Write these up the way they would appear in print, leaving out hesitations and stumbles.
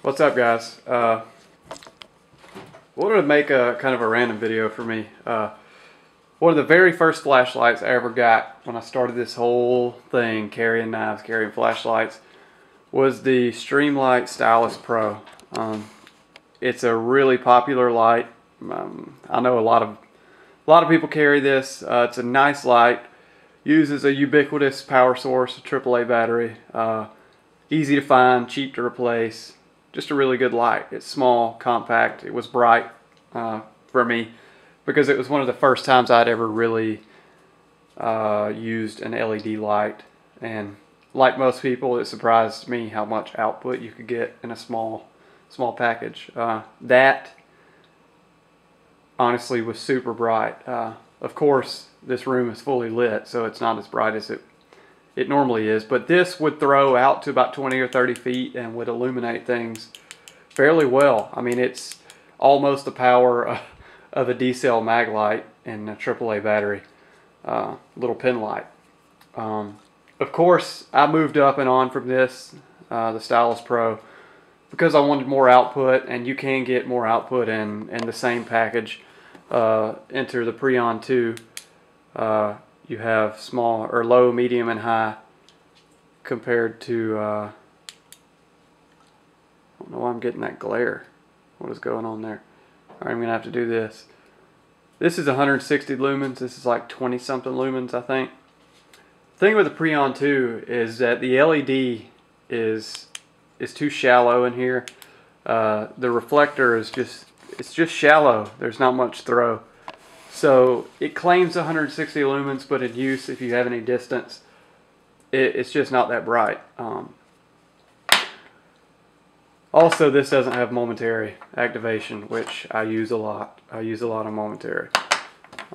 What's up, guys? Wanted to make a kind of a random video for me. One of the very first flashlights I ever got when I started this whole thing, carrying knives, carrying flashlights, was the Streamlight Stylus Pro. It's a really popular light. I know a lot of people carry this. It's a nice light. Uses a ubiquitous power source, a AAA battery. Easy to find, cheap to replace. Just a really good light. It's small, compact. It was bright for me because it was one of the first times I'd ever really used an LED light. And like most people, it surprised me how much output you could get in a small package. That honestly was super bright. Of course, this room is fully lit, so it's not as bright as it normally is, but this would throw out to about 20 or 30 feet and would illuminate things fairly well. I mean, it's almost the power of a D-cell mag light and a AAA battery, little pin light. Of course, I moved up and on from this, the Stylus Pro, because I wanted more output, and you can get more output in the same package. Enter the Preon 2. You have small or low, medium, and high compared to I don't know why I'm getting that glare. What is going on there? Alright, I'm gonna have to do this. This is 160 lumens. This is like 20 something lumens, I think. The thing with the Preon 2 is that the LED is too shallow in here. The reflector is just shallow. There's not much throw. So it claims 160 lumens, but in use, if you have any distance, it's just not that bright. Also, this doesn't have momentary activation, which I use a lot. I use a lot of momentary.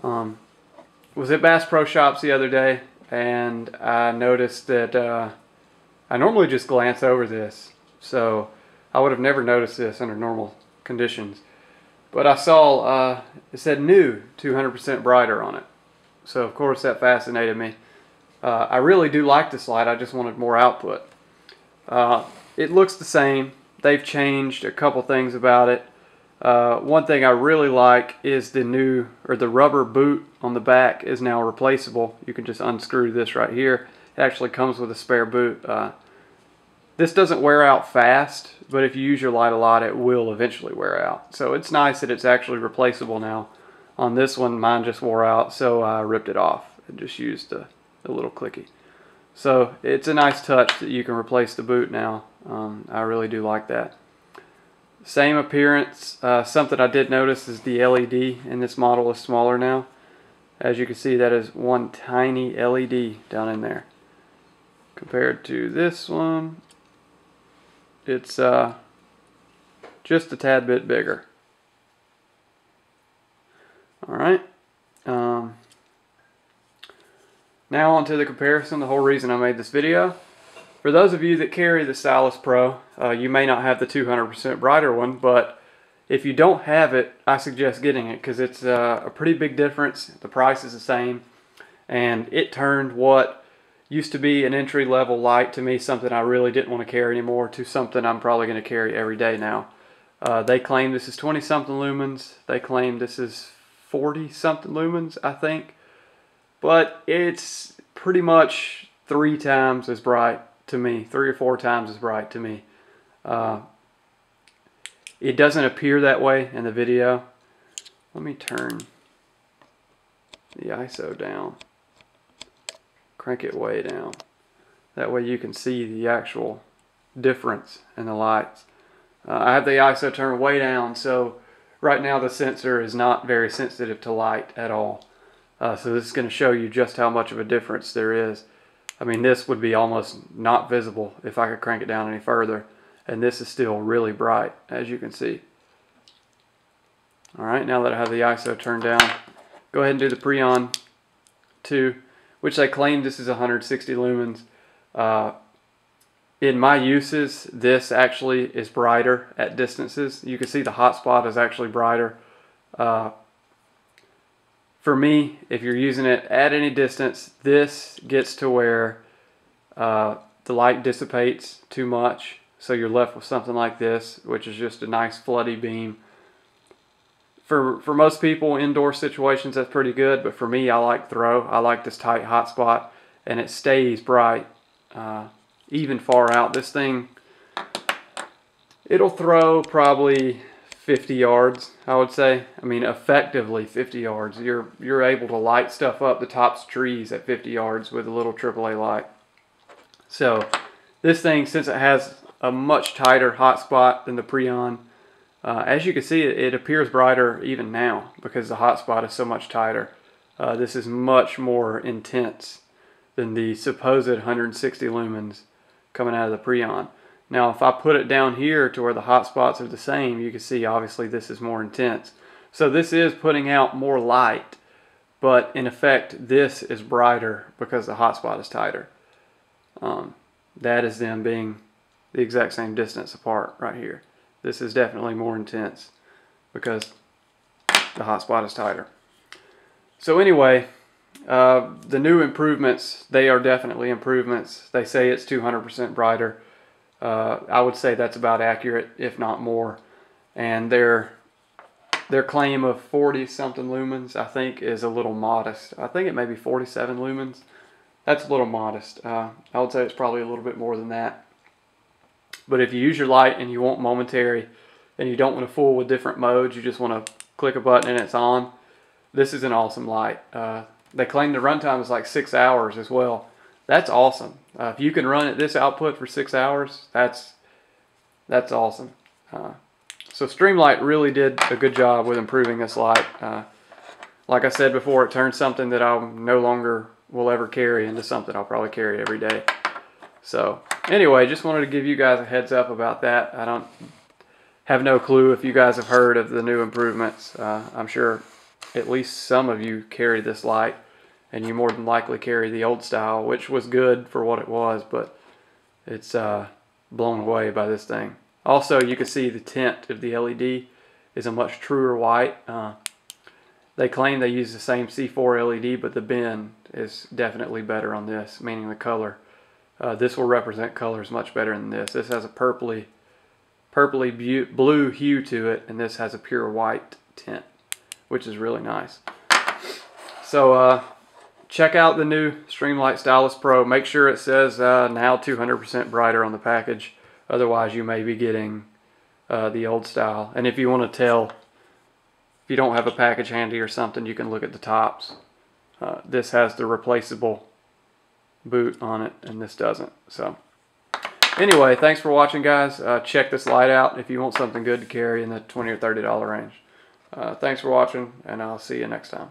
Was at Bass Pro Shops the other day, and I noticed that I normally just glance over this, so I would have never noticed this under normal conditions. But I saw it said new 200% brighter on it. So of course that fascinated me. I really do like this light. I just wanted more output. It looks the same. They've changed a couple things about it. One thing I really like is the rubber boot on the back is now replaceable. You can just unscrew this right here. It actually comes with a spare boot. This doesn't wear out fast, but if you use your light a lot, it will eventually wear out. So it's nice that it's actually replaceable now. On this one, mine just wore out, so I ripped it off and just used the little clicky. So it's a nice touch that you can replace the boot now. I really do like that. Same appearance. Something I did notice is the LED in this model is smaller now. As you can see, that is one tiny LED down in there. Compared to this one, it's just a tad bit bigger. Alright. Now on to the comparison, the whole reason I made this video. For those of you that carry the Stylus Pro, you may not have the 200% brighter one, but if you don't have it, I suggest getting it because it's a pretty big difference. The price is the same, and it turned what used to be an entry-level light to me, something I really didn't want to carry anymore, to something I'm probably going to carry every day now. They claim this is 20-something lumens. They claim this is 40-something lumens, I think. But it's pretty much 3 times as bright to me, 3 or 4 times as bright to me. It doesn't appear that way in the video. Let me turn the ISO down. Crank it way down. That way you can see the actual difference in the lights. I have the ISO turned way down, so right now the sensor is not very sensitive to light at all. So this is going to show you just how much of a difference there is. I mean, this would be almost not visible if I could crank it down any further. And this is still really bright, as you can see. Alright, now that I have the ISO turned down, go ahead and do the Preon 2. Which they claim this is 160 lumens. In my uses, this actually is brighter at distances. You can see the hotspot is actually brighter. For me, if you're using it at any distance, this gets to where the light dissipates too much. So you're left with something like this, which is just a nice floody beam. For most people, indoor situations, that's pretty good, but for me, I like throw. I like this tight hot spot, and it stays bright even far out. This thing, it'll throw probably 50 yards, I would say. I mean, effectively 50 yards. You're able to light stuff up the tops of trees at 50 yards with a little AAA light. So this thing, since it has a much tighter hot spot than the Preon, as you can see, it appears brighter even now because the hot spot is so much tighter. This is much more intense than the supposed 160 lumens coming out of the Preon. Now, if I put it down here to where the hot spots are the same, you can see obviously this is more intense. So this is putting out more light, but in effect, this is brighter because the hot spot is tighter. That is them being the exact same distance apart right here. This is definitely more intense because the hot spot is tighter. So anyway, the new improvements, they are definitely improvements. They say it's 200% brighter. I would say that's about accurate, if not more. And their claim of 40 something lumens, I think, is a little modest. I think it may be 47 lumens. That's a little modest. I would say it's probably a little bit more than that. But if you use your light and you want momentary and you don't want to fool with different modes, you just want to click a button and it's on, this is an awesome light. They claim the runtime is like 6 hours as well. That's awesome. If you can run at this output for 6 hours, that's awesome. So Streamlight really did a good job with improving this light. Like I said before, it turned something that I no longer will ever carry into something I'll probably carry every day. So anyway, just wanted to give you guys a heads up about that. I don't have no clue if you guys have heard of the new improvements. I'm sure at least some of you carry this light, and you more than likely carry the old style, which was good for what it was, but it's blown away by this thing. Also, you can see the tint of the LED is a much truer white. They claim they use the same C4 LED, but the bend is definitely better on this, meaning the color. This will represent colors much better than this. This has a purpley blue hue to it, and this has a pure white tint, which is really nice. So check out the new Streamlight Stylus Pro. Make sure it says now 200% brighter on the package. Otherwise, you may be getting the old style. And if you want to tell, if you don't have a package handy or something, you can look at the tops. This has the replaceable boot on it, and this doesn't. So anyway, thanks for watching, guys. Check this light out if you want something good to carry in the $20 or $30 range. Thanks for watching, and I'll see you next time.